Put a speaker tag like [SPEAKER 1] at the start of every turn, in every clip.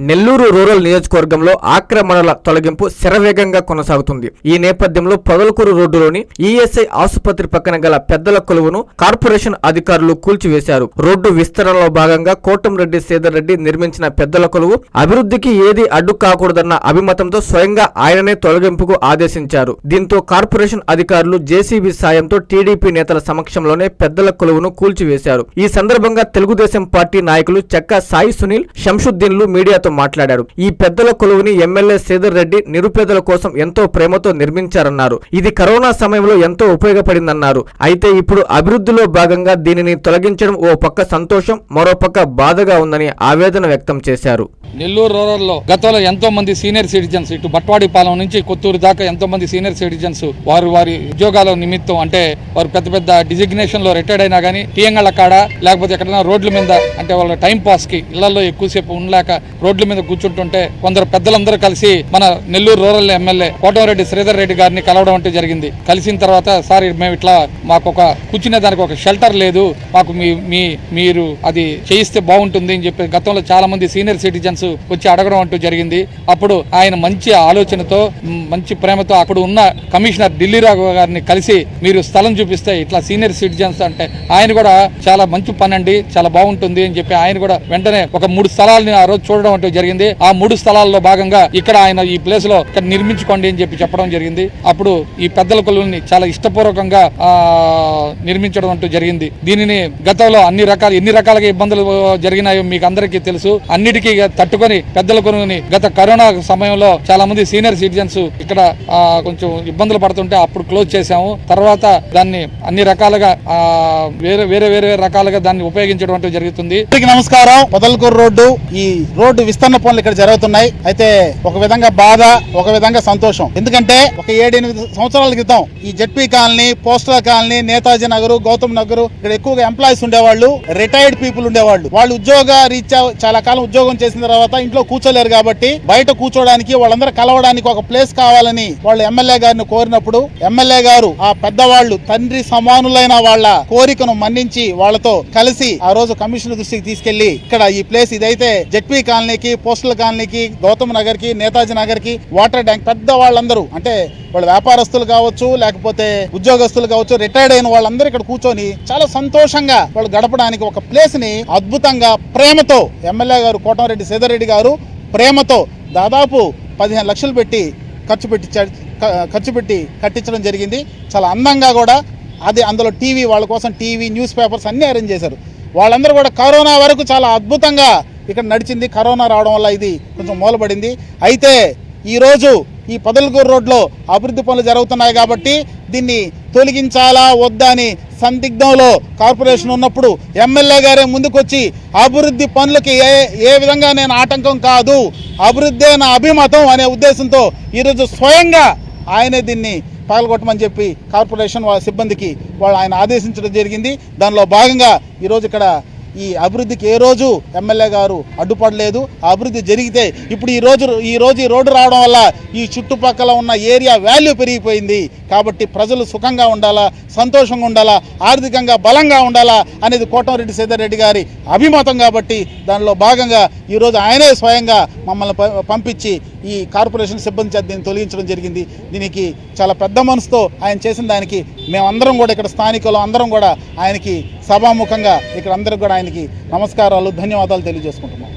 [SPEAKER 1] Nellore rural నియోజకవర్గంలో ఆక్రమణల తొలగింపు శరవేగంగా కొనసాగుతుంది. ఈ నేపథ్యంలో పొదలకూరు రోడ్డులోని ఈఎస్ఐ ఆసుపత్రి పక్కన గల పెద్దల కొలువును కార్పొరేషన్ అధికారులు కూల్చివేశారు. రోడ్డు విస్తరణలో భాగంగా కోటంరెడ్డి శ్రీధర్ రెడ్డి నిర్మించిన పెద్దల కొలువు అభివృద్ధికి ఏది అడ్డు కాకూడదన్న అభిమతంతో స్వయంగా ఆయననే తొలగింపుకు ఆదేశించారు. దీంతో కార్పొరేషన్ అధికారులు జేసీబీ సాయంతో టీడీపీ నేతల సమక్షంలోనే పెద్దల కొలువును కూల్చివేశారు. ఈ సందర్భంగా తెలుగుదేశం పార్టీ నాయకులు చెక్కా సాయి సునీల్, శంషుద్దీన్లు మీడియాతో మాట్లాడారు. ఈ పెద్దల కొలువుని ఎమ్మెల్యే శ్రీధర్ రెడ్డి నిరుపేదల కోసం ఎంతో ప్రేమతో నిర్మించారన్నారు. ఇది కరోనా సమయంలో ఎంతో ఉపయోగపడిందన్నారు. అయితే ఇప్పుడు అభివృద్ధిలో భాగంగా దీనిని తొలగించడం ఓ పక్క సంతోషం, మరో పక్క బాధగా ఉందని ఆవేదన వ్యక్తం చేశారు.
[SPEAKER 2] నెల్లూరు రూరల్లో గతంలో ఎంతో మంది సీనియర్ సిటిజన్స్ ఇటు బట్వాడిపాలెం నుంచి కొత్తూరు దాకా ఎంతో మంది సీనియర్ సిటిజన్స్ వారి ఉద్యోగాల నిమిత్తం అంటే వారు పెద్ద పెద్ద డిజిగ్నేషన్ లో రిటైర్డ్ అయినా కానీ టీఎంగళ్ళ కాడ లేకపోతే ఎక్కడైనా రోడ్ల మీద అంటే వాళ్ళ టైం పాస్ కి ఇళ్లలో ఎక్కువసేపు ఉండలేక రోడ్ల మీద కూర్చుంటుంటే కొందరు పెద్దలందరూ కలిసి మన నెల్లూరు రూరల్ ఎమ్మెల్యే కోటంరెడ్డి శ్రీధర్ రెడ్డి గారిని కలవడం అంటే జరిగింది. కలిసిన తర్వాత సార్ మేము ఇట్లా మాకు ఒక కూర్చునే దానికి ఒక షెల్టర్ లేదు, మాకు మీరు అది చేయిస్తే బాగుంటుంది అని చెప్పి గతంలో చాలా మంది సీనియర్ సిటిజన్స్ వచ్చి అడగడం అంటూ జరిగింది. అప్పుడు ఆయన మంచి ఆలోచనతో మంచి ప్రేమతో అక్కడ ఉన్న కమిషనర్ ఢిల్లీరావు గారిని కలిసి మీరు స్థలం చూపిస్తే ఇట్లా సీనియర్ సిటిజన్స్ అంటే ఆయన కూడా చాలా మంచి పని అండి, చాలా బాగుంటుంది అని చెప్పి ఆయన కూడా వెంటనే ఒక 3 స్థలాలని ఆ రోజు చూడడం అంటూ జరిగింది. ఆ 3 స్థలాల్లో భాగంగా ఇక్కడ ఆయన ఈ ప్లేస్ లో ఇక్కడ నిర్మించుకోండి అని చెప్పి చెప్పడం జరిగింది. అప్పుడు ఈ పెద్దల కొలువుని చాలా ఇష్టపూర్వకంగా నిర్మించడం అంటూ జరిగింది. దీనిని గతంలో ఎన్ని రకాలుగా ఇబ్బందులు జరిగినాయో మీకు అందరికీ తెలుసు. అన్నిటికీ తట్టుకొని పెద్దల కొలువుని గత కరోనా సమయంలో చాలా మంది సీనియర్ సిటిజన్స్ ఇక్కడ కొంచెం ఇబ్బందులు పడుతుంటే అప్పుడు క్లోజ్ చేశాము. తర్వాత దాన్ని అన్ని రకాలుగా వేరే రకాలుగా దాన్ని ఉపయోగించడం అంటూ జరుగుతుంది.
[SPEAKER 3] నమస్కారం. పొదలకూరు రోడ్డు ఈ రోడ్డు విస్తరణ పనులు ఇక్కడ జరుగుతున్నాయి. అయితే ఒక విధంగా బాధ, ఒక విధంగా సంతోషం. ఎందుకంటే ఒక 7-8 సంవత్సరాల క్రితం ఈ ZP colony, postal colony, Netaji Nagar, Gautam Nagar ఇక్కడ ఎక్కువగా ఎంప్లాయీస్ ఉండేవాళ్ళు, రిటైర్డ్ పీపుల్ ఉండేవాళ్ళు. వాళ్ళు ఉద్యోగ రీత్యా చాలా కాలం ఉద్యోగం చేసిన తర్వాత ఇంట్లో కూర్చోలేరు కాబట్టి బయట కూర్చోడానికి వాళ్ళందరూ కలవడానికి ఒక ప్లేస్ కావాలని వాళ్ళు ఎమ్మెల్యే గారిని కోరినప్పుడు ఎమ్మెల్యే గారు ఆ పెద్దవాళ్ళు తండ్రి సమానులైన వాళ్ళ కోరికను మన్నించి వాళ్ళతో కలిసి ఆ రోజు కమిషనర్ దృష్టికి తీసుకెళ్లి ఇక్కడ ఈ ప్లేస్ ఇదైతే జెడ్పీ కాలనీకి, పోస్టల్ కాలనీకి, గౌతమ్ నగర్ కి, నేతాజీ నగర్ కి, వాటర్ ట్యాంక్ పెద్ద వాళ్ళందరూ అంటే వాళ్ళు వ్యాపారస్తులు కావచ్చు, లేకపోతే ఉద్యోగస్తులు కావచ్చు, రిటైర్డ్ అయిన వాళ్ళందరూ ఇక్కడ కూర్చొని చాలా సంతోషంగా వాళ్ళు గడపడానికి ఒక ప్లేస్ ని అద్భుతంగా ప్రేమతో ఎమ్మెల్యే గారు కోటంరెడ్డి శ్రీధర్ రెడ్డి గారు ప్రేమతో దాదాపు 15 లక్షలు పెట్టి ఖర్చు పెట్టి కట్టించడం జరిగింది. చాలా అందంగా కూడా అది అందులో టీవీ వాళ్ళ కోసం టీవీ, న్యూస్ పేపర్స్ అన్ని అరేంజ్ చేశారు. వాళ్ళందరూ కూడా కరోనా వరకు చాలా అద్భుతంగా ఇక్కడ నడిచింది. కరోనా రావడం వల్ల ఇది కొంచెం మూలపడింది. అయితే ఈరోజు ఈ పొదలకూరు రోడ్లో అభివృద్ధి పనులు జరుగుతున్నాయి కాబట్టి దీన్ని తొలగించాలా వద్దా అని సందిగ్ధంలో కార్పొరేషన్ ఉన్నప్పుడు ఎమ్మెల్యే గారే ముందుకొచ్చి అభివృద్ధి పనులకి ఏ విధంగా నేను ఆటంకం కాదు, అభివృద్ధే నా అభిమతం అనే ఉద్దేశంతో ఈరోజు స్వయంగా ఆయనే దీన్ని పగలగొట్టమని చెప్పి కార్పొరేషన్ సిబ్బందికి ఆయన ఆదేశించడం జరిగింది. దానిలో భాగంగా ఈరోజు ఇక్కడ ఈ అభివృద్ధికి ఏ రోజు ఎమ్మెల్యే గారు అడ్డుపడలేదు. ఆ అభివృద్ధి జరిగితే ఇప్పుడు ఈ రోజు ఈ రోడ్డు రావడం వల్ల ఈ చుట్టుపక్కల ఉన్న ఏరియా వాల్యూ పెరిగిపోయింది. కాబట్టి ప్రజలు సుఖంగా ఉండాలా, సంతోషంగా ఉండాలా, ఆర్థికంగా బలంగా ఉండాలా అనేది కోటంరెడ్డి శ్రీధర్ రెడ్డి గారి అభిమతం. కాబట్టి దానిలో భాగంగా ఈరోజు ఆయనే స్వయంగా మమ్మల్ని పంపించి ఈ కార్పొరేషన్ సిబ్బంది చేత దీన్ని తొలగించడం జరిగింది. దీనికి చాలా పెద్ద మనసుతో ఆయన చేసిన దానికి మేమందరం కూడా ఇక్కడ స్థానికులు అందరం కూడా ఆయనకి సభాముఖంగా ఇక్కడ అందరికి కూడా ఆయనకి నమస్కారాలు, ధన్యవాదాలు తెలియజేసుకుంటున్నాం.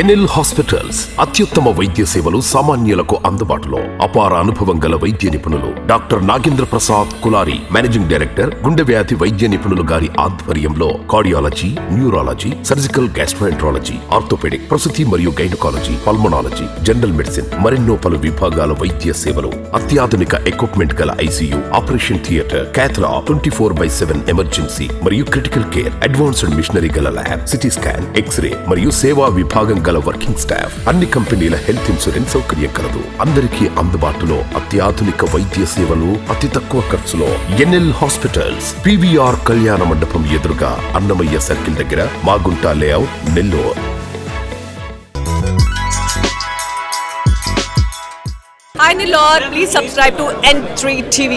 [SPEAKER 4] ఎన్ఎల్ హాస్పిటల్స్ అత్యుత్తమ వైద్య సేవలు సామాన్యులకు అందుబాటులో. అపార అనుభవం గల వైద్య నిపుణులు doctor Nagendra Prasad Kulari, managing director, గుండె వ్యాధి వైద్య నిపుణులు గారి ఆధ్వర్యంలో cardiology, neurology, surgical gastroenterology, orthopaedic, ప్రసూతి మరియు గైనకాలజీ, పల్మనాలజీ, జనరల్ మెడిసిన్ మరెన్నో పలు విభాగాల వైద్య సేవలు. అత్యాధునిక ఎక్విప్మెంట్ గల ఐసీయూ, ఆపరేషన్ థియేటర్, క్యాథ్లా, 24/7 ఎమర్జెన్సీ మరియు క్రిటికల్ కేర్, అడ్వాన్స్డ్ మిషనరీ గల ల్యాబ్, సిటీ స్కాన్, ఎక్స్రే మరియు సేవా విభాగం గల వర్కింగ్ స్టాఫ్. అన్ని కంపెనీల హెల్త్ ఇన్సూరెన్స్ సౌకర్యం కలదు. అందరికీ అందుబాటులో అత్యాధునిక వైద్య సేవలు అతి తక్కువ ఖర్చులో. ఎన్ఎల్ హాస్పిటల్స్, పివిఆర్ కళ్యాణ మండపం ఎదురుగా, అన్నమయ్య సర్కిల్ దగ్గర, Magunta layout, Nellore.
[SPEAKER 5] Hi Nilor, please subscribe to N3 TV.